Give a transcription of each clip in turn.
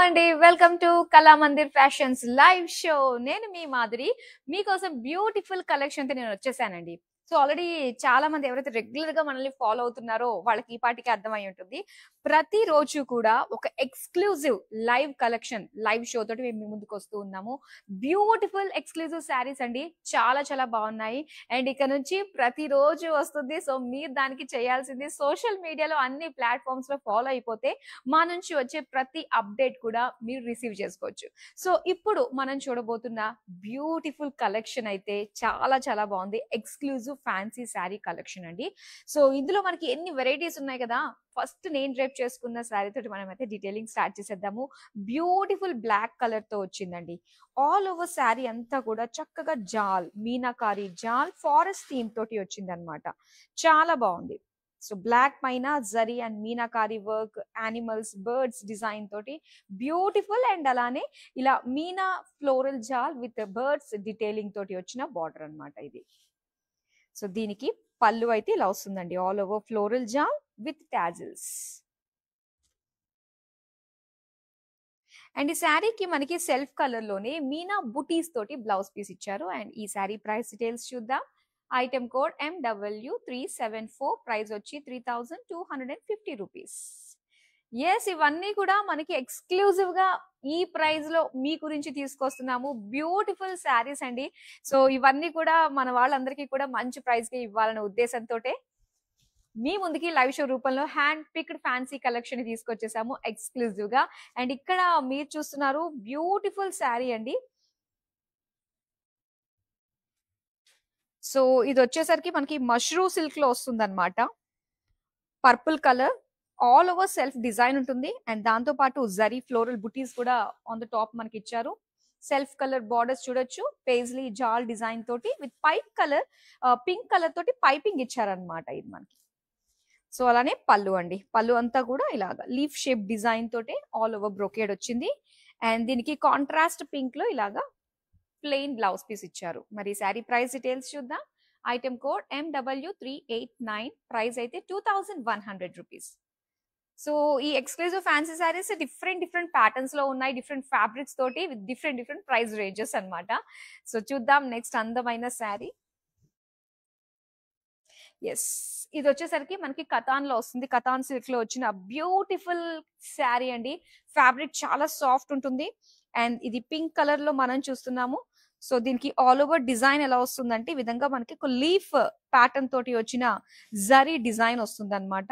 అండి. Welcome to Kalamandir fashions live show. నేను మీ మాదిరి. మీకోసం బ్యూటిఫుల్ కలెక్షన్‌తో నేను వచ్చేసానండి. సో, ఆల్రెడీ చాలా మంది ఎవరైతే రెగ్యులర్‌గా మనల్ని ఫాలో అవుతున్నారో వాళ్ళకి ఈ పాటికి అర్థమై ఉంటుంది. ప్రతిరోజు కూడా ఒక exclusive live collection, live show తోటి మేము మీ ముందుకొస్తూ ఉన్నాము. బ్యూటిఫుల్ ఎక్స్‌క్లూజివ్ శారీస్ అండి. చాలా చాలా బాగున్నాయి. అండ్ ఇక నుంచి ప్రతిరోజు వస్తుంది. సో, మీరు దానికి చేయాల్సింది సోషల్ మీడియాలో అన్ని ప్లాట్‌ఫార్మ్స్‌లో ఫాలో అయిపోతే మా నుంచి వచ్చే ప్రతి అప్డేట్ కూడా మీరు రిసీవ్ చేసుకోవచ్చు. సో, ఇప్పుడు మనం చూడబోతున్న బ్యూటిఫుల్ కలెక్షన్ అయితే చాలా చాలా బాగుంది. ఎక్స్‌క్లూజివ్ ఫ్యాన్సీ శారీ కలెక్షన్ అండి. సో, ఇందులో మనకి ఎన్ని వెరైటీస్ ఉన్నాయి కదా! ఫస్ట్ నేను డ్రేప్ చేసుకున్న శారీ తోటి మనమైతే డీటెయిలింగ్ స్టార్ట్ చేసేద్దాము. బ్యూటిఫుల్ బ్లాక్ కలర్‌తో వచ్చిందండి. ఆల్ ఓవర్ శారీ అంతా కూడా చక్కగా జాల్, మీనాకారి జాల్, ఫారెస్ట్ థీమ్ తోటి వచ్చిందనమాట. చాలా బాగుంది. సో, బ్లాక్ పైన zari and meenakari work, animals, birds design తోటి బ్యూటిఫుల్. అండ్ అలానే ఇలా meena floral jaal with birds detailing తోటి వచ్చిన బార్డర్ అన్నమాట ఇది. సో, దీనికి పళ్ళు అయితే ఇలా వస్తుందండి. All over floral jaal with tassels. And ఈ శారీకి మనకి సెల్ఫ్ కలర్ లోనే మీనా బుటీస్ తోటి బ్లౌజ్ పీస్ ఇచ్చారు. అండ్ ఈ శారీ ప్రైస్ డీటెయిల్స్ చూద్దాం. ఐటమ్ కోడ్ MW374, ప్రైస్ వచ్చి 3250 రూపీస్. ఎస్, ఇవన్నీ కూడా మనకి ఎక్స్క్లూజివ్ గా ఈ ప్రైస్ లో మీ గురించి తీసుకొస్తున్నాము. బ్యూటిఫుల్ శారీస్ అండి. సో, ఇవన్నీ కూడా మన వాళ్ళందరికీ కూడా మంచి ప్రైస్ కి ఇవ్వాలనే ఉద్దేశంతో మీ ముందుకి లైవ్ షో రూపంలో హ్యాండ్ పిక్డ్ ఫ్యాన్సీ కలెక్షన్ తీసుకొచ్చేసాము ఎక్స్క్లూజివ్ గా. అండ్ ఇక్కడ మీరు చూస్తున్నారు బ్యూటిఫుల్ శారీ అండి. సో, ఇది వచ్చేసరికి మనకి మష్రూ సిల్క్ లో వస్తుంది అనమాట. Purple colour, all over self design ఉంటుంది. అండ్ దాంతో పాటు జరీ ఫ్లోరల్ బుటీస్ కూడా ఆన్ ద టాప్ మనకి ఇచ్చారు. సెల్ఫ్ కలర్ బార్డర్స్ చూడొచ్చు. పేజ్లీ జాల్ డిజైన్ తోటి with pipe colour, pink colour తోటి పైపింగ్ ఇచ్చారనమాట ఇది మనకి. సో, అలానే పళ్ళు అండి. పళ్ళు అంతా కూడా ఇలాగా లీఫ్ షేప్ డిజైన్ తోటి ఆల్ ఓవర్ బ్రోకేడ్ వచ్చింది. అండ్ దీనికి కాంట్రాస్ట్ పింక్ లో ఇలాగా ప్లెయిన్ బ్లౌజ్ పీస్ ఇచ్చారు. మరి శారీ ప్రైస్ డీటెయిల్స్ చూద్దాం. ఐటమ్ కోడ్ MW389, ప్రైస్ అయితే 2100 రూపీస్. సో, ఈ exclusive fancy saris different patterns లో ఉన్నాయి. డిఫరెంట్ ఫ్యాబ్రిక్స్ తోటి విత్ డిఫరెంట్ ప్రైస్ రేంజెస్ అన్నమాట. సో, చూద్దాం నెక్స్ట్ అందమైన శారీ. ఎస్, ఇది వచ్చేసరికి మనకి కతాన్ లో వస్తుంది. కతాన్ సిల్క్ లో వచ్చిన బ్యూటిఫుల్ శారీ అండి. ఫ్యాబ్రిక్ చాలా సాఫ్ట్ ఉంటుంది. అండ్ ఇది పింక్ కలర్ లో మనం చూస్తున్నాము. సో, దీనికి ఆల్ ఓవర్ డిజైన్ ఎలా వస్తుందంటే ఈ విధంగా మనకి ఒక లీఫ్ ప్యాటర్న్ తోటి వచ్చిన జరీ డిజైన్ వస్తుంది అనమాట.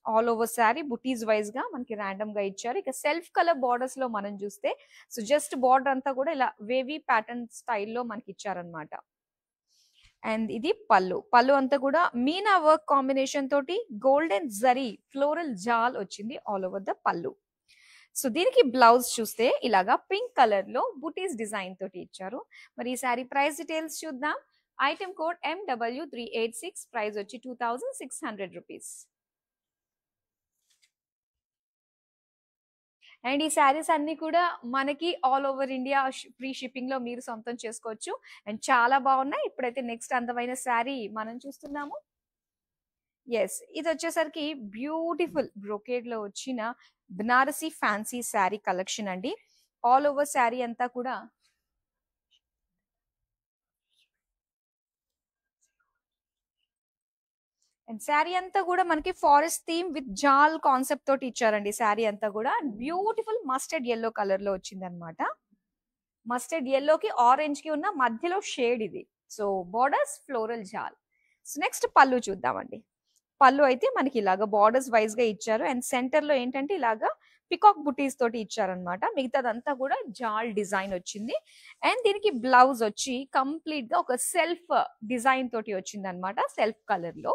ఆల్ ఓవర్ శారీ బుటీస్ వైజ్ గా మనకి ర్యాండమ్ గా ఇచ్చారు. ఇక సెల్ఫ్ కలర్ బార్డర్స్ లో మనం చూస్తే సో జస్ట్ బార్డర్ అంతా కూడా ఇలా వేవీ ప్యాటర్న్ స్టైల్లో మనకి ఇచ్చారనమాట. అండ్ ఇది పళ్ళు. పళ్ళు అంతా కూడా మీనా వర్క్ కాంబినేషన్ తోటి గోల్డెన్ జరీ ఫ్లోరల్ జాల్ వచ్చింది ఆల్ ఓవర్ ద పళ్ళు. సో, దీనికి బ్లౌజ్ చూస్తే ఇలాగా పింక్ కలర్ లో బుటీస్ డిజైన్ తోటి ఇచ్చారు. మరి ఈ శారీ ప్రైస్ డీటెయిల్స్ చూద్దాం. ఐటమ్ కోడ్ MW386, ప్రైస్ వచ్చి 2600 రూపీస్. అండ్ ఈ శారీస్ అన్ని కూడా మనకి all over India free shipping లో మీరు సొంతం చేసుకోవచ్చు. అండ్ చాలా బాగున్నాయి. ఇప్పుడైతే నెక్స్ట్ అందమైన శారీ మనం చూస్తున్నాము. ఎస్, ఇది వచ్చేసరికి బ్యూటిఫుల్ బ్రోకేడ్ లో వచ్చిన బనారసి ఫ్యాన్సీ శారీ కలెక్షన్ అండి. ఆల్ ఓవర్ శారీ అంతా కూడా అండ్ శారీ అంతా కూడా మనకి forest theme with jaal concept తోటి ఇచ్చారండి. శారీ అంతా కూడా బ్యూటిఫుల్ మస్టర్డ్ ఎల్లో కలర్ లో వచ్చింది అనమాట. మస్టర్డ్ ఎల్లోకి ఆరెంజ్ కి ఉన్న మధ్యలో షేడ్ ఇది. So, borders floral jaal. So, next పళ్ళు చూద్దామండి. పళ్ళు అయితే మనకి ఇలాగా బార్డర్స్ వైజ్ గా ఇచ్చారు. అండ్ సెంటర్ లో ఏంటంటే ఇలాగా పికాక్ బుటీస్ తోటి ఇచ్చారనమాట. మిగతాదంతా కూడా జాల్ డిజైన్ వచ్చింది. అండ్ దీనికి బ్లౌజ్ వచ్చి కంప్లీట్ గా ఒక సెల్ఫ్ డిజైన్ తోటి వచ్చింది అనమాట, సెల్ఫ్ కలర్ లో.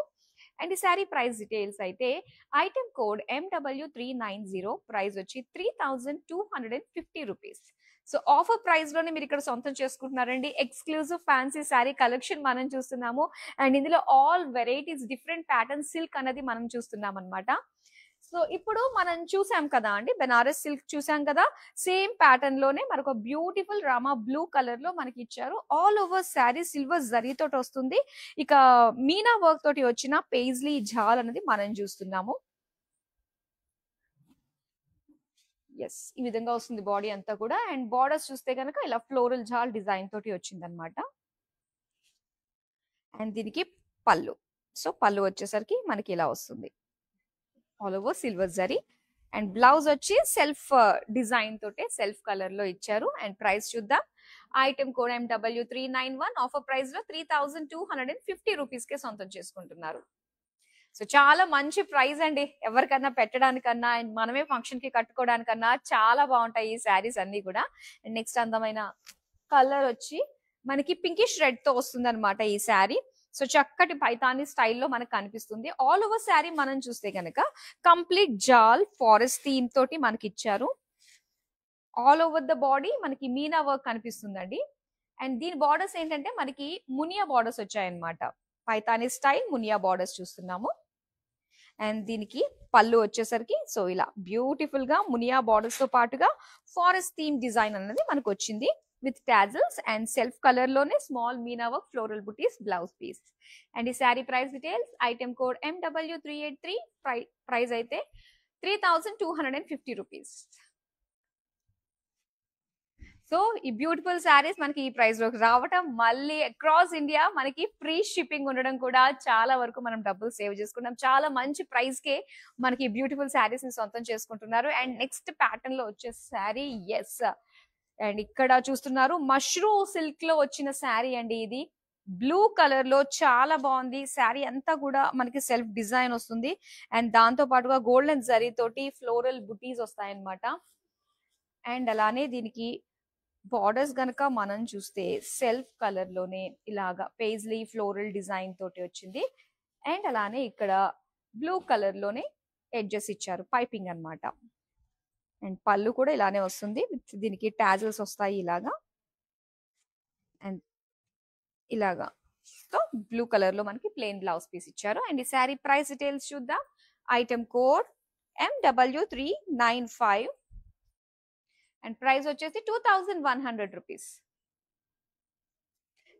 అండ్ ఈ శారీ ప్రైస్ డీటెయిల్స్ అయితే ఐటమ్ కోడ్ MW390, ప్రైస్ వచ్చి 3250 రూపీస్. సో, ఆఫర్ ప్రైస్ లోనే మీరు ఇక్కడ సొంతం చేసుకుంటున్నారండి. ఎక్స్క్లూజివ్ ఫ్యాన్సీ శారీ కలెక్షన్ మనం చూస్తున్నాము. అండ్ ఇందులో all varieties different pattern silk అనేది మనం చూస్తున్నాం అనమాట. సో, ఇప్పుడు మనం చూసాం కదా అండి, బెనారస్ సిల్క్ చూసాం కదా. సేమ్ ప్యాటర్న్ లోనే మనకు బ్యూటిఫుల్ రామా బ్లూ కలర్ లో మనకి ఇచ్చారు. All over sari silver zari తోటి వస్తుంది. ఇక మీనా వర్క్ తోటి వచ్చిన పేజ్లీ జాల్ అనేది మనం చూస్తున్నాము. ఎస్, ఈ విధంగా వస్తుంది బాడీ అంతా కూడా. అండ్ బార్డర్స్ చూస్తే కనుక ఇలా ఫ్లోరల్ జాల్ డిజైన్ తోటి వచ్చింది అనమాట. అండ్ దీనికి పళ్ళు. సో పళ్ళు వచ్చేసరికి మనకి ఇలా వస్తుంది, all over silver zari. And blouse వచ్చి సెల్ఫ్ డిజైన్ తోటే సెల్ఫ్ కలర్ లో ఇచ్చారు. అండ్ ప్రైస్ చూద్దాం. Item code MW391, offer price లో 3250 రూపీస్ కే సొంతం చేసుకుంటున్నారు. సో చాలా మంచి ప్రైస్ అండి, ఎవరికన్నా పెట్టడానికన్నా అండ్ మనమే ఫంక్షన్ కి కట్టుకోవడానికన్నా చాలా బాగుంటాయి ఈ శారీస్ అన్ని కూడా. అండ్ నెక్స్ట్ అందమైన కలర్ వచ్చి మనకి పింకిష్ రెడ్ తో వస్తుంది అనమాట ఈ శారీ. సో చక్కటి పైతాని స్టైల్లో మనకు కనిపిస్తుంది. ఆల్ ఓవర్ శారీ మనం చూస్తే కనుక కంప్లీట్ జాల్ ఫారెస్ట్ థీమ్ తోటి మనకి ఇచ్చారు. ఆల్ ఓవర్ ద బాడీ మనకి మీనా వర్క్ కనిపిస్తుందండి. అండ్ దీని బార్డర్స్ ఏంటంటే మనకి మునియా బార్డర్స్ వచ్చాయన్నమాట. పైతాని స్టైల్ మునియా బార్డర్స్ చూస్తున్నాము. అండ్ దీనికి పళ్ళు వచ్చేసరికి సో ఇలా బ్యూటిఫుల్ గా మునియా బార్డర్స్ తో పాటుగా ఫారెస్ట్ థీమ్ డిజైన్ అనేది మనకు వచ్చింది with tassels. And self colour లోనే small Meena work floral buttis blouse piece. And ఈ sari price details item code MW383, price అయితే 3250 రూపీస్. సో ఈ బ్యూటిఫుల్ శారీస్ మనకి ఈ ప్రైస్ లోకి రావటం, మళ్ళీ అక్రాస్ ఇండియా మనకి ఫ్రీ షిప్పింగ్ ఉండడం కూడా చాలా వరకు మనం డబ్బులు సేవ్ చేసుకుంటాం. చాలా మంచి ప్రైస్ కే మనకి బ్యూటిఫుల్ శారీస్ ని సొంతం చేసుకుంటున్నారు. అండ్ నెక్స్ట్ ప్యాటర్న్ లో వచ్చే శారీ, ఎస్, అండ్ ఇక్కడ చూస్తున్నారు మష్రూమ్ సిల్క్ లో వచ్చిన శారీ అండి. ఇది బ్లూ కలర్ లో చాలా బాగుంది. శారీ అంతా కూడా మనకి సెల్ఫ్ డిజైన్ వస్తుంది. అండ్ దాంతో పాటుగా గోల్డెన్ జరీ తోటి ఫ్లోరల్ బుటీస్ వస్తాయన్నమాట. అండ్ అలానే దీనికి బార్డర్స్ గనక మనం చూస్తే సెల్ఫ్ కలర్ లోనే ఇలాగా పేజ్లీ ఫ్లోరల్ డిజైన్ తోటి వచ్చింది. అండ్ అలానే ఇక్కడ బ్లూ కలర్ లోనే ఎడ్జెస్ ఇచ్చారు, పైపింగ్ అన్నమాట. అండ్ పళ్ళు కూడా ఇలానే వస్తుంది, దీనికి టాజల్స్ వస్తాయి ఇలాగా. అండ్ ఇలాగా సో బ్లూ కలర్ లో మనకి ప్లెయిన్ బ్లౌజ్ పీస్ ఇచ్చారు. అండ్ ఈ శారీ ప్రైస్ డీటెయిల్స్ చూద్దాం. Item code MW395 and price వచ్చేసి 2100 రూపీస్.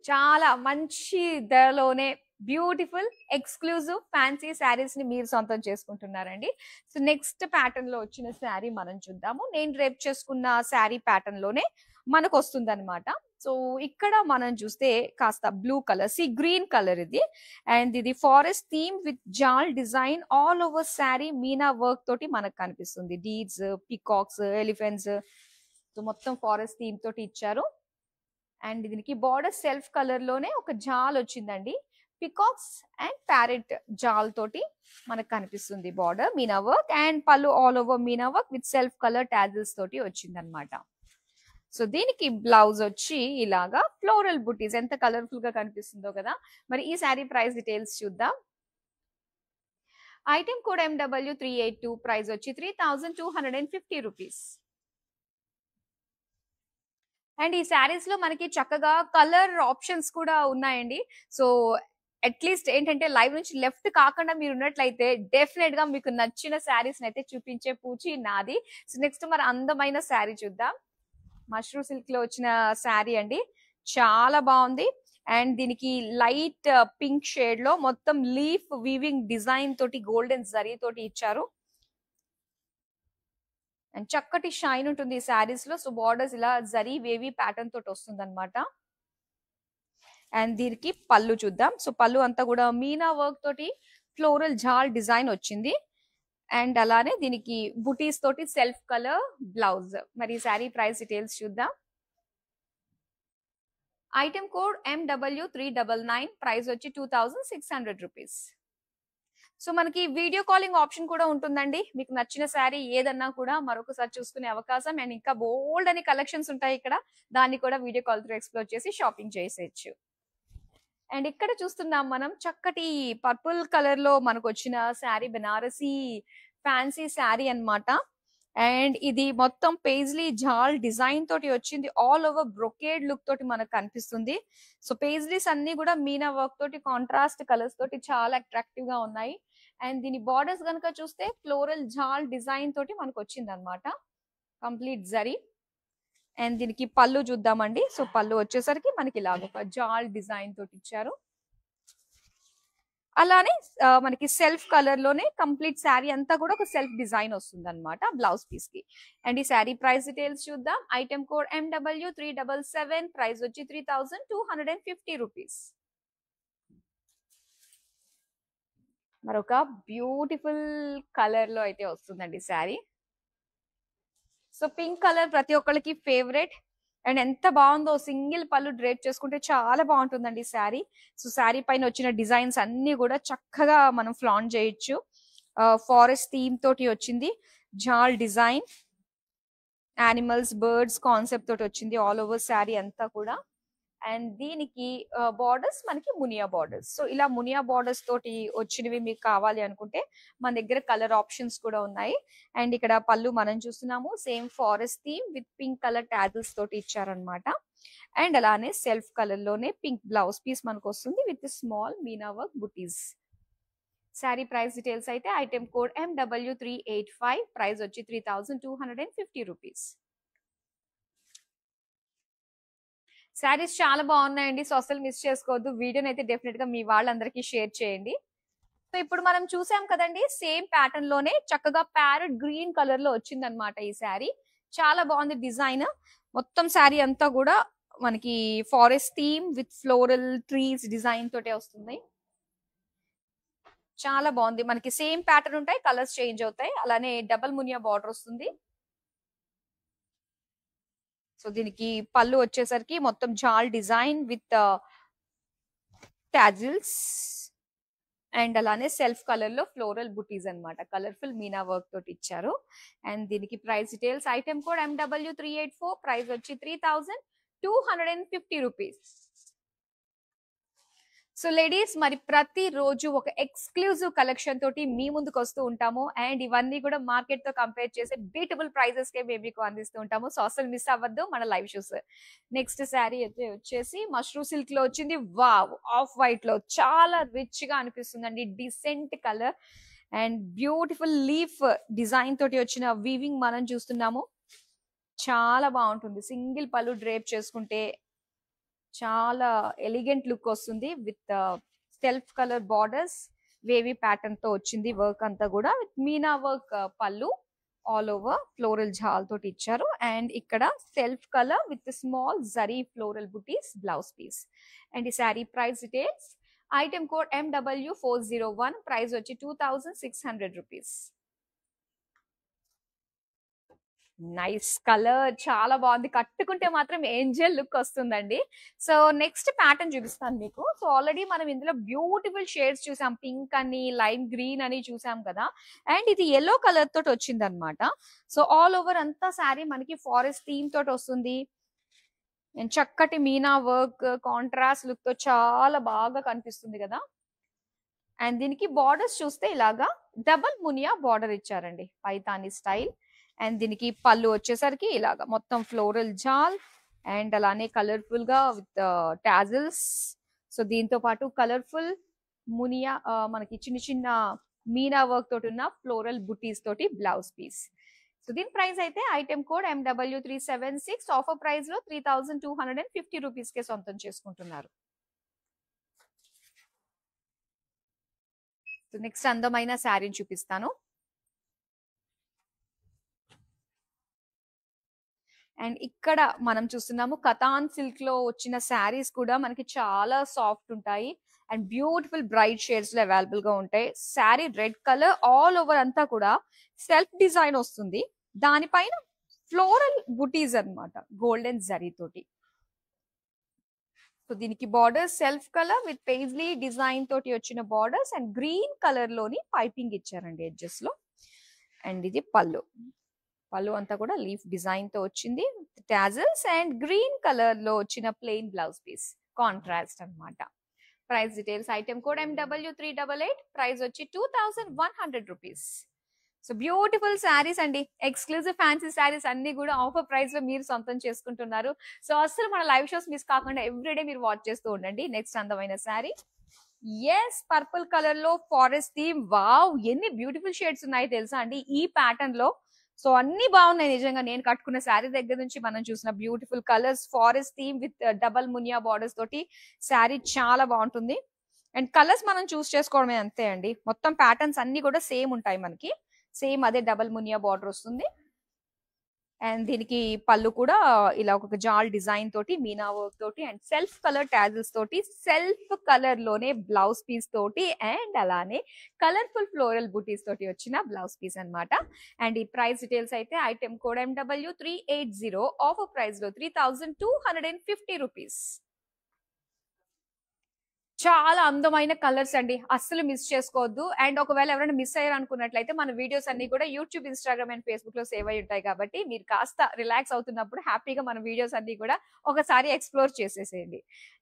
చాలా మంచి ధరలోనే బ్యూటిఫుల్ ఎక్స్క్లూజివ్ ఫ్యాన్సీ శారీస్ ని మీరు సొంతం చేసుకుంటున్నారండి. సో నెక్స్ట్ ప్యాటర్న్ లో వచ్చిన శారీ మనం చూద్దాము. నేను రేపు చేసుకున్న శారీ ప్యాటర్న్ లోనే మనకు వస్తుంది అనమాట. సో ఇక్కడ మనం చూస్తే కాస్త blue colour, sea green colour ఇది. అండ్ ఇది forest theme with jaal design all over sari meena work తోటి మనకు కనిపిస్తుంది. డీడ్స్, పికాక్స్, ఎలిఫెంట్స్, సో మొత్తం ఫారెస్ట్ థీమ్ తోటి ఇచ్చారు. అండ్ దీనికి బార్డర్ సెల్ఫ్ కలర్ లోనే ఒక జాల్ వచ్చిందండి, పికాక్స్ అండ్ ప్యారెట్ జాల్ తోటి మనకు కనిపిస్తుంది బార్డర్ మీనా వర్క్. అండ్ పళ్ళు all over Meena work with self colour tassels తోటి వచ్చింది అనమాట. సో దీనికి బ్లౌజ్ వచ్చి ఇలాగా ఫ్లోరల్ బుటీస్, ఎంత కలర్ఫుల్ గా కనిపిస్తుందో కదా. మరి ఈ శారీ ప్రైస్ డీటెయిల్స్ చూద్దాం. ఐటమ్ కోడ్ MW382, ప్రైస్ వచ్చి 3250 రూపీస్. అండ్ ఈ శారీస్ లో మనకి చక్కగా కలర్ ఆప్షన్స్ కూడా ఉన్నాయండి. సో అట్లీస్ట్ ఏంటంటే లైవ్ నుంచి లెఫ్ట్ కాకుండా మీరు ఉన్నట్లయితే డెఫినెట్ గా మీకు నచ్చిన శారీస్ అయితే చూపించే పూచి నాది. సో నెక్స్ట్ మరి అందమైన శారీ చూద్దాం. మష్రూమ్ సిల్క్ లో వచ్చిన శారీ అండి, చాలా బాగుంది. అండ్ దీనికి లైట్ పింక్ షేడ్ లో మొత్తం లీఫ్ వీవింగ్ డిజైన్ తోటి గోల్డెన్ జరీ తోటి ఇచ్చారు. అండ్ చక్కటి షైన్ ఉంటుంది ఈ శారీస్ లో. సో బార్డర్స్ ఇలా జరీ వేవీ ప్యాటర్న్ తోటి వస్తుంది అనమాట. అండ్ దీనికి పళ్ళు చూద్దాం. సో పళ్ళు అంతా కూడా మీనా వర్క్ తోటి ఫ్లోరల్ జాల్ డిజైన్ వచ్చింది. అండ్ అలానే దీనికి బుటీస్ తోటి సెల్ఫ్ కలర్ బ్లౌజ్. మరి శారీ ప్రైస్ డీటెయిల్స్ చూద్దాం. ఐటమ్ కోడ్ MW399, ప్రైస్ వచ్చి 2600 రూపీస్. సో మనకి వీడియో కాలింగ్ ఆప్షన్ కూడా ఉంటుందండి. మీకు నచ్చిన శారీ ఏదన్నా కూడా మరొకసారి చూసుకునే అవకాశం. అండ్ ఇంకా బోల్డ్ అని కలెక్షన్స్ ఉంటాయి ఇక్కడ, దాన్ని కూడా వీడియో కాల్ త్రూ ఎక్స్ప్లోర్ చేసి షాపింగ్ చేసేయచ్చు. అండ్ ఇక్కడ చూస్తున్నాం మనం చక్కటి పర్పుల్ కలర్ లో మనకు వచ్చిన శారీ, బెనారసీ ఫ్యాన్సీ శారీ అన్నమాట. అండ్ ఇది మొత్తం పేజ్లీ జాల్ డిజైన్ తోటి వచ్చింది, ఆల్ ఓవర్ బ్రొకేడ్ లుక్ తోటి మనకు కనిపిస్తుంది. సో పేజ్లీస్ అన్ని కూడా మీనా వర్క్ తోటి కాంట్రాస్ట్ కలర్స్ తోటి చాలా అట్రాక్టివ్ గా ఉన్నాయి. అండ్ దీని బార్డర్స్ కనుక చూస్తే ఫ్లోరల్ జాల్ డిజైన్ తోటి మనకు వచ్చింది అనమాట, కంప్లీట్ జరీ. అండ్ దీనికి పళ్ళు చూద్దామండి. సో పళ్ళు వచ్చేసరికి మనకి ఇలాగ ఒక జాల్ డిజైన్ తోటి ఇచ్చారు. అలానే మనకి సెల్ఫ్ కలర్ లోనే కంప్లీట్ శారీ అంతా కూడా ఒక సెల్ఫ్ డిజైన్ వస్తుంది అనమాట బ్లౌజ్ పీస్ కి. అండ్ ఈ శారీ ప్రైస్ డీటెయిల్స్ చూద్దాం. ఐటమ్ కోడ్ MW377, ప్రైస్ వచ్చి 3250 రూపీస్. మరొక బ్యూటిఫుల్ కలర్ లో అయితే వస్తుందండి శారీ. సో పింక్ కలర్ ప్రతి ఒక్కరికి ఫేవరెట్. అండ్ ఎంత బాగుందో, సింగిల్ పళ్ళు డ్రేప్ చేసుకుంటే చాలా బాగుంటుందండి శారీ. సో శారీ పైన వచ్చిన డిజైన్స్ అన్ని కూడా చక్కగా మనం ఫ్లాంట్ చేయొచ్చు. ఫారెస్ట్ థీమ్ తోటి వచ్చింది, జాల్ డిజైన్, యానిమల్స్, బర్డ్స్ కాన్సెప్ట్ తోటి వచ్చింది ఆల్ ఓవర్ శారీ అంతా కూడా. అండ్ దీనికి బార్డర్స్ మనకి మునియా బార్డర్స్. సో ఇలా మునియా బార్డర్స్ తోటి వచ్చినవి మీకు కావాలి అనుకుంటే మన దగ్గర కలర్ ఆప్షన్స్ కూడా ఉన్నాయి. అండ్ ఇక్కడ పళ్ళు మనం చూస్తున్నాము, same forest theme with pink colour tassels తోటి ఇచ్చారనమాట. అండ్ అలానే సెల్ఫ్ కలర్ లోనే పింక్ బ్లౌజ్ పీస్ మనకు వస్తుంది with small Meena work buttis. Sari price details అయితే ఐటమ్ కోడ్ MW385, ప్రైస్ వచ్చి 3250 రూపీస్. శారీస్ చాలా బాగున్నాయండి, సో అసలు మిస్ చేసుకోవద్దు. వీడియోని అయితే డెఫినెట్ గా మీ వాళ్ళందరికీ షేర్ చేయండి. సో ఇప్పుడు మనం చూసాం కదండి, సేమ్ ప్యాటర్న్ లోనే చక్కగా ప్యారెట్ గ్రీన్ కలర్ లో వచ్చింది అనమాట ఈ శారీ. చాలా బాగుంది డిజైన్. మొత్తం శారీ అంతా కూడా మనకి forest theme with floral trees design తోటే వస్తుంది. చాలా బాగుంది. మనకి సేమ్ ప్యాటర్న్ ఉంటాయి, కలర్స్ చేంజ్ అవుతాయి. అలానే డబల్ మునియా బార్డర్ వస్తుంది. సో దీనికి పళ్ళు వచ్చేసరికి మొత్తం జాల్ డిజైన్ విత్ టాజిల్స్. అండ్ అలానే సెల్ఫ్ కలర్ లో ఫ్లోరల్ బుటీస్ అన్నమాట, కలర్ఫుల్ మీనా వర్క్ తోటి ఇచ్చారు. అండ్ దీనికి price details item code MW384, price వచ్చి 3250 రూపీస్. సో లేడీస్, మరి ప్రతి రోజు ఒక ఎక్స్క్లూజివ్ కలెక్షన్ తోటి మీ ముందుకు వస్తూ ఉంటాము. అండ్ ఇవన్నీ కూడా మార్కెట్ తో కంపేర్ చేసే బీటబుల్ ప్రైజెస్ కే మేము మీకు అందిస్తూ ఉంటాము. సో అసలు మిస్ అవ్వద్దు మన లైవ్ షోస్. నెక్స్ట్ శారీ అయితే వచ్చేసి మష్రూ సిల్క్ లో వచ్చింది. వావ్, ఆఫ్ వైట్ లో చాలా రిచ్ గా అనిపిస్తుందండి, decent colour. And beautiful leaf design తోటి వచ్చిన వీవింగ్ మనం చూస్తున్నాము. చాలా బాగుంటుంది. సింగిల్ పళ్ళు డ్రేప్ చేసుకుంటే చాలా ఎలిగెంట్ లుక్ వస్తుంది with self colour borders, wavy pattern తో వచ్చింది వర్క్ అంతా కూడా విత్ మీనా వర్క్. పళ్ళు ఆల్ ఓవర్ ఫ్లోరల్ జాల్ తోటి ఇచ్చారు. అండ్ ఇక్కడ self colour with small zari floral buttis blouse piece. And ఈ sari price details item code MW401, price వచ్చి 2600 రూపీస్. నైస్ కలర్, చాలా బాగుంది. కట్టుకుంటే మాత్రం ఏంజల్ లుక్ వస్తుందండి. సో నెక్స్ట్ ప్యాటర్న్ చూపిస్తాను మీకు. సో ఆల్రెడీ మనం ఇందులో బ్యూటిఫుల్ షేడ్స్ చూసాం, పింక్ అని, లైమ్ గ్రీన్ అని చూసాం కదా. అండ్ ఇది ఎల్లో కలర్ తోటి వచ్చింది అనమాట. సో ఆల్ ఓవర్ అంతా శారీ మనకి ఫారెస్ట్ థీమ్ తోటి వస్తుంది. అండ్ చక్కటి మీనా వర్క్ కాంట్రాస్ట్ లుక్ తో చాలా బాగా కనిపిస్తుంది కదా. అండ్ దీనికి బార్డర్స్ చూస్తే ఇలాగా డబల్ మునియా బార్డర్ ఇచ్చారండి, పైతాని స్టైల్. అండ్ దీనికి పళ్ళు వచ్చేసరికి ఇలాగా మొత్తం ఫ్లోరల్ జాల్ అండ్ అలానే కలర్ఫుల్ గా విత్ టాజిల్స్. సో దీంతో పాటు కలర్ఫుల్ మునియా మనకి చిన్న చిన్న మీనా వర్క్ తోటి ఉన్న ఫ్లోరల్ బుటీస్ తోటి బ్లౌజ్ పీస్. సో దీని ప్రైస్ అయితే item code MW376, offer price లో 3250 రూపీస్ కే సొంతం చేసుకుంటున్నారు. సో నెక్స్ట్ అందమైన శారీని చూపిస్తాను. అండ్ ఇక్కడ మనం చూస్తున్నాము కతాన్ సిల్క్ లో వచ్చిన శారీస్ కూడా మనకి చాలా సాఫ్ట్ ఉంటాయి అండ్ బ్యూటిఫుల్ బ్రైట్ షేడ్స్ లో అవైలబుల్ గా ఉంటాయి. Sari red colour all over అంతా కూడా సెల్ఫ్ డిజైన్ వస్తుంది, దానిపైన ఫ్లోరల్ బుటీస్ అన్నమాట గోల్డెన్ జరీ తోటి. సో దీనికి borders self colour with paisley design తోటి వచ్చిన బార్డర్స్ అండ్ గ్రీన్ కలర్ లోని పైపింగ్ ఇచ్చారండి ఎడ్జెస్ లో. అండ్ ఇది పళ్ళు, పళ్ళు అంతా కూడా లీఫ్ డిజైన్ తో వచ్చింది, టాజల్స్ అండ్ గ్రీన్ కలర్ లో వచ్చిన ప్లెయిన్ బ్లౌజ్ పీస్ కాంట్రాస్ట్ అన్నమాట. Price details item code MW388, price వచ్చి 2100 రూపీస్. సో బ్యూటిఫుల్ శారీస్ అండి, ఎక్స్క్లూజివ్ ఫ్యాన్సీ శారీస్ అన్ని కూడా ఆఫర్ ప్రైస్ లో మీరు సొంతం చేసుకుంటున్నారు. సో అసలు మన లైవ్ షోస్ మిస్ కాకుండా ఎవ్రీడే మీరు వాచ్ చేస్తూ ఉండండి. నెక్స్ట్ అందమైన శారీ, ఎస్ పర్పుల్ కలర్ లో ఫారెస్ట్ థీమ్. వావ్, ఎన్ని బ్యూటిఫుల్ షేడ్స్ ఉన్నాయి తెలుసా అండి ఈ ప్యాటర్న్ లో. సో అన్ని బాగున్నాయి నిజంగా. నేను కట్టుకున్న శారీ దగ్గర నుంచి మనం చూసిన beautiful colours, forest theme with double Muniya borders తోటి శారీ చాలా బాగుంటుంది. అండ్ కలర్స్ మనం చూస్ చేసుకోవడమే అంతే అండి. మొత్తం ప్యాటర్న్స్ అన్ని కూడా సేమ్ ఉంటాయి మనకి. సేమ్ అదే డబుల్ మునియా బార్డర్ వస్తుంది. అండ్ దీనికి పళ్ళు కూడా ఇలా ఒక జాల్ డిజైన్ తోటి మీనా వర్క్ తోటి అండ్ సెల్ఫ్ కలర్ టాజిల్స్ తోటి సెల్ఫ్ కలర్ లోనే బ్లౌజ్ పీస్ తోటి అండ్ అలానే కలర్ఫుల్ ఫ్లోరల్ బూటీస్ తోటి వచ్చిన బ్లౌజ్ పీస్ అన్నమాట. అండ్ ఈ ప్రైస్ డీటెయిల్స్ అయితే item code MW380, offer price లో 3250 రూపీస్. చాలా అందమైన కలర్స్ అండి, అస్సలు మిస్ చేసుకోవద్దు. అండ్ ఒకవేళ ఎవరైనా మిస్ అయ్యారు అనుకున్నట్లయితే మన వీడియోస్ అన్ని కూడా యూట్యూబ్, ఇన్స్టాగ్రామ్ అండ్ ఫేస్బుక్ లో సేవ్ అయి ఉంటాయి కాబట్టి మీరు కాస్త రిలాక్స్ అవుతున్నప్పుడు హ్యాపీగా మన వీడియోస్ అన్ని కూడా ఒకసారి ఎక్స్ప్లోర్ చేసేసేయండి.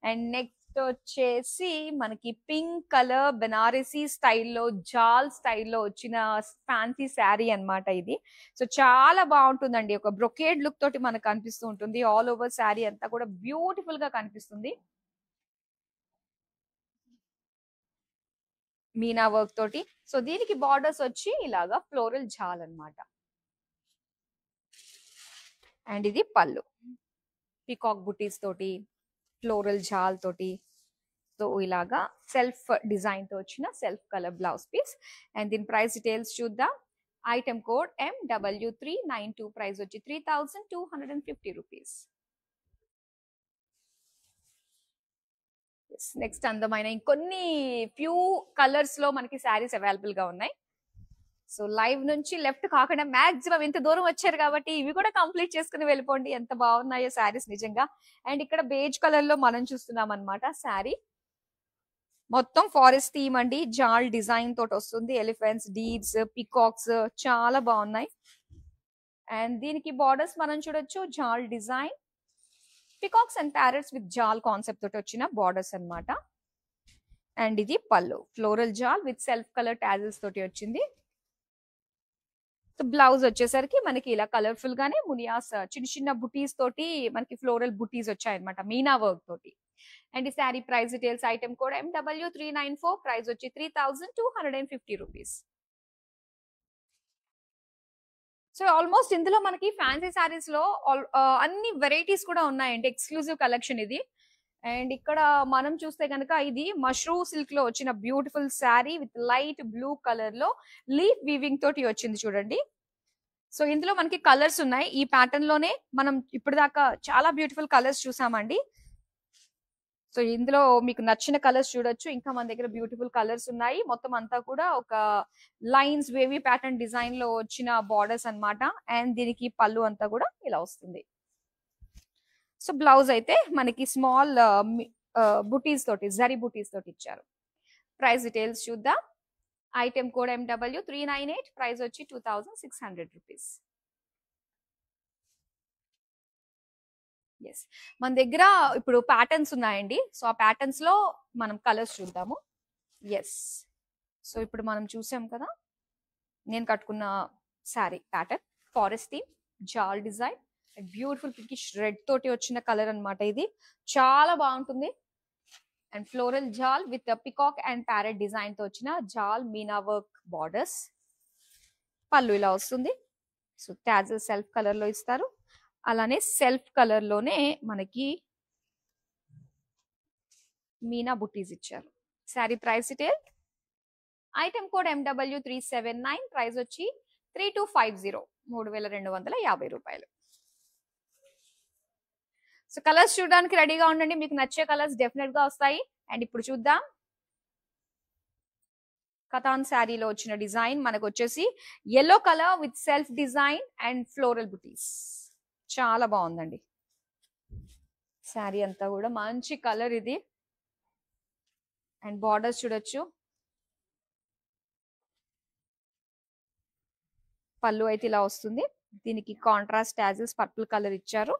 అండ్ నెక్స్ట్ వచ్చేసి మనకి పింక్ కలర్ బెనారసీ స్టైల్లో జాల్ స్టైల్లో వచ్చిన ఫ్యాన్సీ శారీ అన్నమాట ఇది. సో చాలా బాగుంటుందండి, ఒక బ్రొకేడ్ లుక్ తోటి మనకు కనిపిస్తూ ఉంటుంది. ఆల్ ఓవర్ శారీ అంతా కూడా బ్యూటిఫుల్ గా కనిపిస్తుంది. మీనా వర్క్ తోటి. సో దీనికి బార్డర్స్ వచ్చి ఇలాగా ఫ్లోరల్ జాల్ అన్నమాట. అండ్ ఇది పళ్ళు పికాక్ బుటీస్ తోటి ఫ్లోరల్ జాల్ తోటి. సో ఇలాగా సెల్ఫ్ డిజైన్ తో వచ్చిన self colour blouse piece. And దీని ప్రైస్ డీటెయిల్స్ చూద్దాం. ఐటమ్ కోడ్ MW392, ప్రైస్ వచ్చి 3250 రూపీస్. నెక్స్ట్ అందమైన ఇంకొన్ని ఫ్యూ కలర్స్ లో మనకి శారీస్ అవైలబుల్ గా ఉన్నాయి. సో లైవ్ నుంచి లెఫ్ట్ కాకుండా మాక్సిమం ఇంత దూరం వచ్చారు కాబట్టి ఇవి కూడా కంప్లీట్ చేసుకుని వెళ్ళిపోండి, ఎంత బాగున్నాయో శారీస్ నిజంగా. అండ్ ఇక్కడ బేజ్ కలర్ లో మనం చూస్తున్నాం అనమాట శారీ. మొత్తం ఫారెస్ట్ థీమ్ అండి, జాల్ డిజైన్ తోటి వస్తుంది. ఎలిఫెంట్స్, డీడ్స్, పికాక్స్ చాలా బాగున్నాయి. అండ్ దీనికి బార్డర్స్ మనం చూడొచ్చు, jaal design peacocks and parrots with jaal concept తోటి వచ్చిన బార్డర్స్ అన్నమాట. అండ్ ఇది పళ్ళు floral jaal with self colour tassels తోటి వచ్చింది. బ్లౌజ్ వచ్చేసరికి మనకి ఇలా కలర్ఫుల్ గానే మునియాస్ చిన్న చిన్న బుటీస్ తోటి మనకి ఫ్లోరల్ బుటీస్ వచ్చాయన్నమాట మీనా వర్క్ తోటి. అండ్ ఈ శారీ ప్రైస్ డీటెయిల్స్ ఐటమ్ కూడా MW394, ప్రైస్ వచ్చి 3250 రూపీస్. సో ఆల్మోస్ట్ ఇందులో మనకి ఫ్యాన్సీ శారీస్ లో అన్ని వెరైటీస్ కూడా ఉన్నాయండి, ఎక్స్క్లూజివ్ కలెక్షన్ ఇది. అండ్ ఇక్కడ మనం చూస్తే కనుక ఇది మష్రూ సిల్క్ లో వచ్చిన beautiful sari with light blue colour లో లీఫ్ వీవింగ్ తోటి వచ్చింది చూడండి. సో ఇందులో మనకి కలర్స్ ఉన్నాయి. ఈ ప్యాటర్న్ లోనే మనం ఇప్పుడు దాకా చాలా బ్యూటిఫుల్ కలర్స్ చూసామండి. సో ఇందులో మీకు నచ్చిన కలర్స్ చూడొచ్చు. ఇంకా మన దగ్గర బ్యూటిఫుల్ కలర్స్ ఉన్నాయి. మొత్తం అంతా కూడా ఒక లైన్స్ వేవీ ప్యాటర్న్ డిజైన్ లో వచ్చిన బార్డర్స్ అన్నమాట. అండ్ దీనికి పళ్ళు అంతా కూడా ఇలా వస్తుంది. సో బ్లౌజ్ అయితే మనకి స్మాల్ బుటీస్ తోటి జరీ బుటీస్ తోటి ఇచ్చారు. ప్రైస్ డీటెయిల్స్ చూద్దాం. ఐటమ్ కోడ్ MW398, ప్రైస్ వచ్చి 2600 రూపీస్. ఎస్, మన దగ్గర ఇప్పుడు ప్యాటర్న్స్ ఉన్నాయండి. సో ఆ ప్యాటర్న్స్ లో మనం కలర్స్ చూద్దాము. ఎస్, సో ఇప్పుడు మనం చూసాం కదా, నేను కట్టుకున్న sari pattern forest theme jaal design beautiful pinkish red తోటి వచ్చిన కలర్ అన్నమాట. ఇది చాలా బాగుంటుంది. And floral jaal with peacock and parrot design తో వచ్చిన జాల్ మీనా వర్క్ బార్డర్స్. పళ్ళు ఇలా వస్తుంది. సో టాజిల్ సెల్ఫ్ కలర్ లో ఇస్తారు. అలానే సెల్ఫ్ కలర్ లోనే మనకి మీనా బుటీస్ ఇచ్చారు. Sari price detail item code MW379, price వచ్చి 3250, 3250 రూపాయలు. సో కలర్స్ చూడడానికి రెడీగా ఉండండి, మీకు నచ్చే కలర్స్ డెఫినెట్ గా వస్తాయి. అండ్ ఇప్పుడు చూద్దాం. కథాన్ శారీలో వచ్చిన డిజైన్ మనకు వచ్చేసి yellow colour with self design and floral బుటీస్. చాలా బాగుందండి శారీ అంతా కూడా, మంచి కలర్ ఇది. అండ్ బార్డర్స్ చూడొచ్చు. పళ్ళు అయితే ఇలా వస్తుంది. దీనికి కాంట్రాస్ట్ టాజిల్స్ పర్పుల్ కలర్ ఇచ్చారు.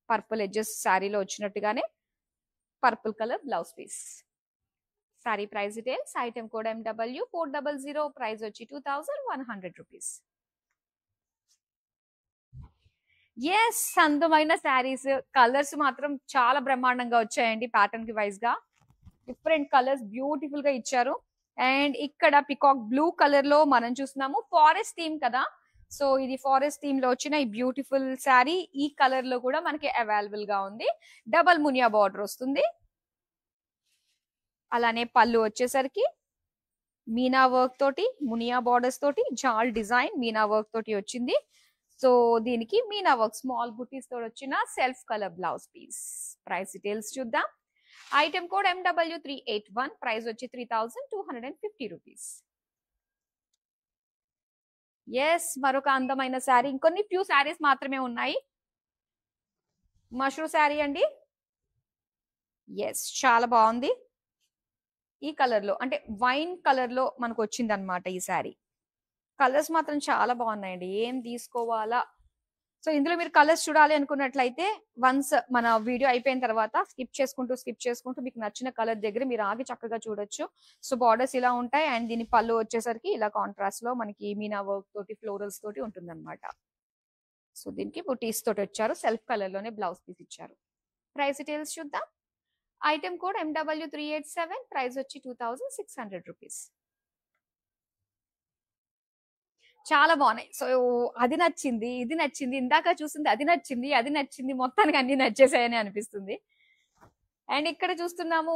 పర్పుల్ ఎడ్జెస్ శారీలో వచ్చినట్టుగానే purple colour blouse piece. Sari price details item code MW400, price వచ్చి 2100 రూపీస్. ఎస్, అందమైన శారీస్ కలర్స్ మాత్రం చాలా బ్రహ్మాండంగా వచ్చాయండి. ప్యాటర్న్ కి వైజ్ గా డిఫరెంట్ కలర్స్ బ్యూటిఫుల్ గా ఇచ్చారు. అండ్ ఇక్కడ పికాక్ బ్లూ కలర్ లో మనం చూస్తున్నాము. ఫారెస్ట్ థీమ్ కదా, సో ఇది ఫారెస్ట్ థీమ్ లో వచ్చిన ఈ బ్యూటిఫుల్ శారీ ఈ కలర్ లో కూడా మనకి అవైలబుల్ గా ఉంది. డబల్ మునియా బార్డర్ వస్తుంది. అలానే పళ్ళు వచ్చేసరికి మీనా వర్క్ తోటి, మునియా బార్డర్స్ తోటి, జాల్ డిజైన్ మీనా వర్క్ తోటి వచ్చింది. సో దీనికి మీనా వర్క్ స్మాల్ బుటీస్ తోటి వచ్చిన self colour blouse piece. Price details చూద్దాం. ఐటమ్ కోడ్ MW381, ప్రైస్ వచ్చి 3250 రూపీస్. ఎస్, మరొక అందమైన శారీ. ఇంకొన్ని ఫ్యూ శారీస్ మాత్రమే ఉన్నాయి. మష్రూ శారీ అండి. ఎస్, చాలా బాగుంది. ఈ కలర్ లో అంటే వైన్ కలర్ లో మనకు వచ్చింది అనమాట ఈ శారీ. కలర్స్ మాత్రం చాలా బాగున్నాయండి. ఏం తీసుకోవాలా? సో ఇందులో మీరు కలర్స్ చూడాలి అనుకున్నట్లయితే వన్స్ మన వీడియో అయిపోయిన తర్వాత స్కిప్ చేసుకుంటూ మీకు నచ్చిన కలర్ దగ్గర మీరు ఆగి చక్కగా చూడొచ్చు. సో బార్డర్స్ ఇలా ఉంటాయి అండ్ దీని పళ్ళు వచ్చేసరికి ఇలా కాంట్రాస్ట్ లో మనకి మీనా వర్క్ తోటి ఫ్లోరల్స్ తోటి ఉంటుంది అనమాట. సో దీనికి బుటీస్ తోటి వచ్చారు. సెల్ఫ్ కలర్ లోనే బ్లౌజ్ పీస్ ఇచ్చారు. ప్రైస్ డీటెయిల్స్ చూద్దాం. ఐటమ్ కోడ్ MW387, ప్రైస్ వచ్చి 2600 రూపీస్. చాలా బాగున్నాయి. సో అది నచ్చింది, ఇది నచ్చింది, ఇందాక చూసింది అది నచ్చింది, అది నచ్చింది, మొత్తానికి అన్ని నచ్చేసాయని అనిపిస్తుంది. అండ్ ఇక్కడ చూస్తున్నాము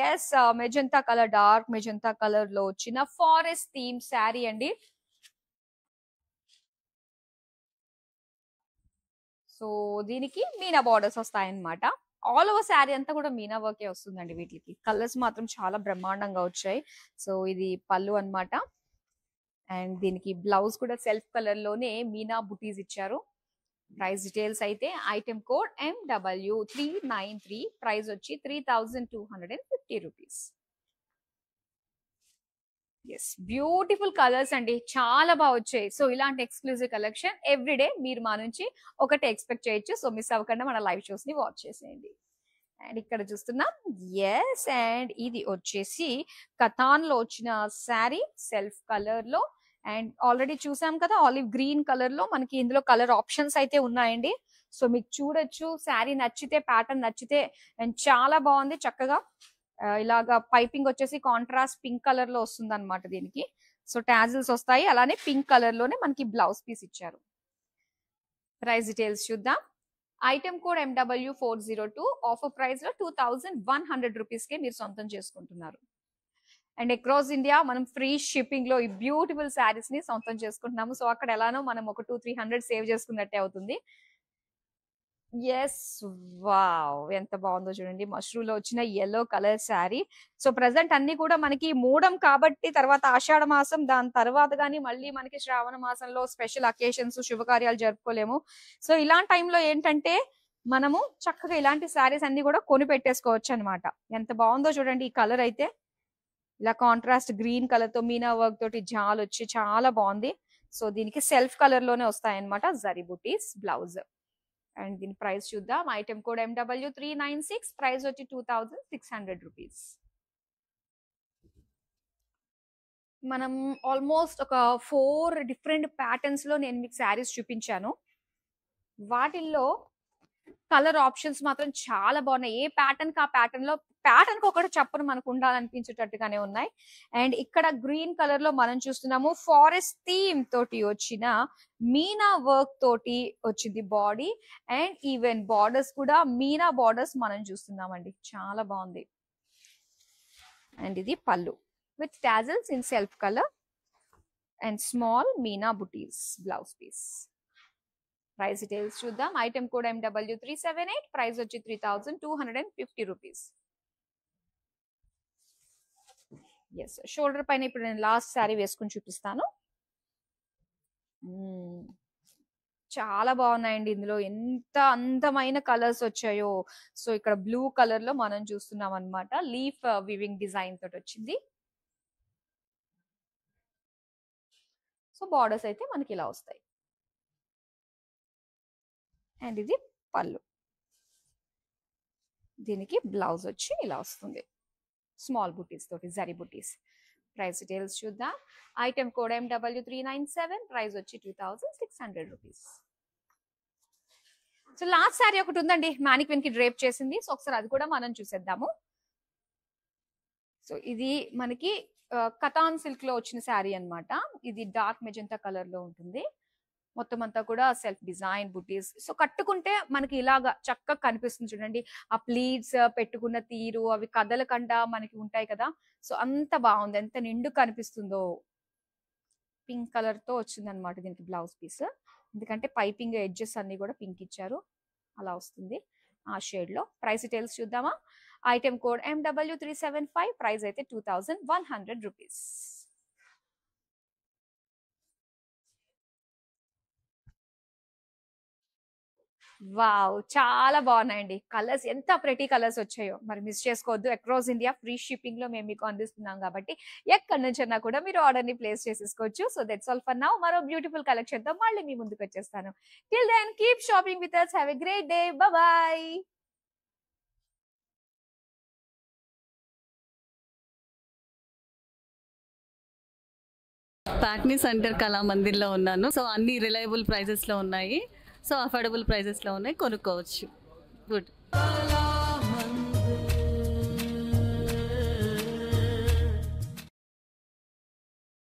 ఎస్ magenta colour, dark magenta colour లో వచ్చిన ఫారెస్ట్ థీమ్ శారీ అండి. సో దీనికి మీనా బార్డర్స్ వస్తాయన్నమాట. ఆల్ ఓవర్ శారీ అంతా కూడా మీనా వర్కే వస్తుందండి. వీటికి కలర్స్ మాత్రం చాలా బ్రహ్మాండంగా వచ్చాయి. సో ఇది పళ్ళు అన్నమాట. అండ్ దీనికి బ్లౌజ్ కూడా సెల్ఫ్ కలర్ లోనే మీనా బుటీస్ ఇచ్చారు. ప్రైస్ డీటెయిల్స్ అయితే ఐటమ్ కోడ్ MW393, ప్రైస్ వచ్చి 3250 రూపీస్. ఎస్, బ్యూటిఫుల్ కలర్స్ అండి, చాలా బాగా వచ్చాయి. సో ఇలాంటి ఎక్స్క్లూజివ్ కలెక్షన్ ఎవ్రీడే మీరు మా నుంచి ఒకటి ఎక్స్పెక్ట్ చేయొచ్చు. సో మిస్ అవ్వకుండా మన లైవ్ షోస్ ని వాచ్ చేసేయండి. అండ్ ఇక్కడ చూస్తున్నాం ఎస్, అండ్ ఇది వచ్చేసి కథాన్ లో వచ్చిన శారీ సెల్ఫ్ కలర్ లో. అండ్ ఆల్రెడీ చూసాం కదా ఆలివ్ గ్రీన్ కలర్ లో మనకి ఇందులో కలర్ ఆప్షన్స్ అయితే ఉన్నాయండి. సో మీకు చూడొచ్చు, శారీ నచ్చితే, ప్యాటర్న్ నచ్చితే. అండ్ చాలా బాగుంది. చక్కగా ఇలాగా పైపింగ్ వచ్చేసి కాంట్రాస్ట్ పింక్ కలర్ లో వస్తుంది అనమాట దీనికి. సో టాజిల్స్ వస్తాయి. అలానే పింక్ కలర్ లోనే మనకి బ్లౌజ్ పీస్ ఇచ్చారు. ప్రైస్ డీటెయిల్స్ చూద్దాం. Item code MW402, offer price లో 2100 రూపీస్ కే మీరు సొంతం చేసుకుంటున్నారు. అండ్ అక్రాస్ ఇండియా మనం ఫ్రీ షిప్పింగ్ లో ఈ బ్యూటిఫుల్ శారీస్ ని సొంతం చేసుకుంటున్నాము. సో అక్కడ ఎలానో మనం ఒక 200-300 సేవ్ చేసుకున్నట్టే అవుతుంది. ఎస్, వావ్, ఎంత బాగుందో చూడండి. మష్రూలో వచ్చిన yellow colour sari. So present అన్ని కూడా మనకి మూడం కాబట్టి తర్వాత ఆషాఢ మాసం, దాని తర్వాత కానీ మళ్ళీ మనకి శ్రావణ మాసంలో స్పెషల్ అకేషన్స్, శుభకార్యాలు జరుపుకోలేము. సో ఇలాంటి టైంలో ఏంటంటే మనము చక్కగా ఇలాంటి శారీస్ అన్ని కూడా కొని పెట్టేసుకోవచ్చు అనమాట. ఎంత బాగుందో చూడండి. ఈ కలర్ అయితే ఇలా కాంట్రాస్ట్ గ్రీన్ కలర్ తో మీనా వర్క్ తోటి జాల్ వచ్చి చాలా బాగుంది. సో దీనికి సెల్ఫ్ కలర్ లోనే వస్తాయన్నమాట జరీ బుటీస్ బ్లౌజ్. అండ్ దీని ప్రైస్ చూద్దాం. ఐటమ్ కోడ్ MW396, ప్రైస్ వచ్చి 2600 రూపీస్. మనం ఆల్మోస్ట్ ఒక 4 డిఫరెంట్ ప్యాటర్న్స్ లో నేను మీకు శారీస్ చూపించాను. వాటిల్లో కలర్ ఆప్షన్స్ మాత్రం చాలా బాగున్నాయి. ఏ ప్యాటర్న్ కి ఆ ప్యాటర్న్ లో ప్యాటర్న్ కి ఒకటి చెప్పను మనకు ఉండాలనిపించేటట్టుగానే ఉన్నాయి. అండ్ ఇక్కడ గ్రీన్ కలర్ లో మనం చూస్తున్నాము ఫారెస్ట్ థీమ్ తోటి వచ్చిన మీనా వర్క్ తోటి వచ్చింది బాడీ. అండ్ ఈవెన్ బార్డర్స్ కూడా మీనా బార్డర్స్ మనం చూస్తున్నామండి. చాలా బాగుంది. అండ్ ఇది పళ్ళు with tassels in self colour and small Meena buttis blouse piece. Price details చూద్దాం. ఐటమ్ కోడ్ MW378, ప్రైస్ వచ్చి 3250 రూపీస్. ఎస్, షోల్డర్ పైన ఇప్పుడు నేను లాస్ట్ శారీ వేసుకుని చూపిస్తాను. చాలా బాగున్నాయండి. ఇందులో ఎంత అందమైన కలర్స్ వచ్చాయో. సో ఇక్కడ బ్లూ కలర్ లో మనం చూస్తున్నాం అనమాట. లీఫ్ వివింగ్ డిజైన్ తోటి వచ్చింది. సో బార్డర్స్ అయితే మనకి ఇలా వస్తాయి. అండ్ ఇది పళ్ళు. దీనికి బ్లౌజ్ వచ్చి ఇలా వస్తుంది స్మాల్ బుటీస్ తోటి జరీ బుటీస్. ప్రైస్ డీటెయిల్స్ చూద్దాం. ఐటమ్ కోడ్ MW397, ప్రైస్ వచ్చి 2600 రూపీస్. సో లాస్ట్ శారీ ఒకటి ఉందండి మ్యానిక్విన్ కి డ్రేప్ చేసింది. సో ఒకసారి అది కూడా మనం చూసేద్దాము. సో ఇది మనకి కతాన్ సిల్క్ లో వచ్చిన శారీ అన్నమాట. ఇది డార్క్ మెజంతా కలర్ లో ఉంటుంది. మొత్తం అంతా కూడా సెల్ఫ్ డిజైన్ బుటీస్. సో కట్టుకుంటే మనకి ఇలాగా చక్కగా కనిపిస్తుంది చూడండి. ఆ ప్లీట్స్ పెట్టుకున్న తీరు అవి కదలకుండా మనకి ఉంటాయి కదా. సో అంత బాగుంది, ఎంత నిండు కనిపిస్తుందో. పింక్ కలర్ తో వచ్చిందనమాట దీనికి బ్లౌజ్ పీస్. ఎందుకంటే పైపింగ్ ఎడ్జెస్ అన్ని కూడా పింక్ ఇచ్చారు, అలా వస్తుంది ఆ షేడ్ లో. ప్రైస్ డీటెయిల్స్ చూద్దామా. ఐటమ్ కోడ్ MW375, ప్రైస్ అయితే 2100 రూపీస్. వావ్! చాలా బాగున్నాయండి. కలర్స్ ఎంత ప్రెటీ కలర్స్ వచ్చాయో. మరి మిస్ చేసుకోవద్దు. అక్రాస్ ఇండియా ఫ్రీ షిప్పింగ్ లో మేము మీకు అందిస్తున్నాం కాబట్టి ఎక్కడి నుంచైనా కూడా మీరు ఆర్డర్ ని ప్లేస్ చేసేసుకోవచ్చు. So that's all for now. మరో బ్యూటిఫుల్ కలెక్షన్ తో మళ్ళీ మీ ముందుకు వచ్చేస్తాను. Till then keep shopping with us. Have a great day. Bye. ప్యాక్నీ సెంటర్ కళామందిర్లో ఉన్నాను. సో అన్ని రిలయబుల్ ప్రైజెస్లో ఉన్నాయి. సో అఫోర్డబుల్ ప్రైజెస్లో ఉన్నాయి, కొనుక్కోవచ్చు. గుడ్.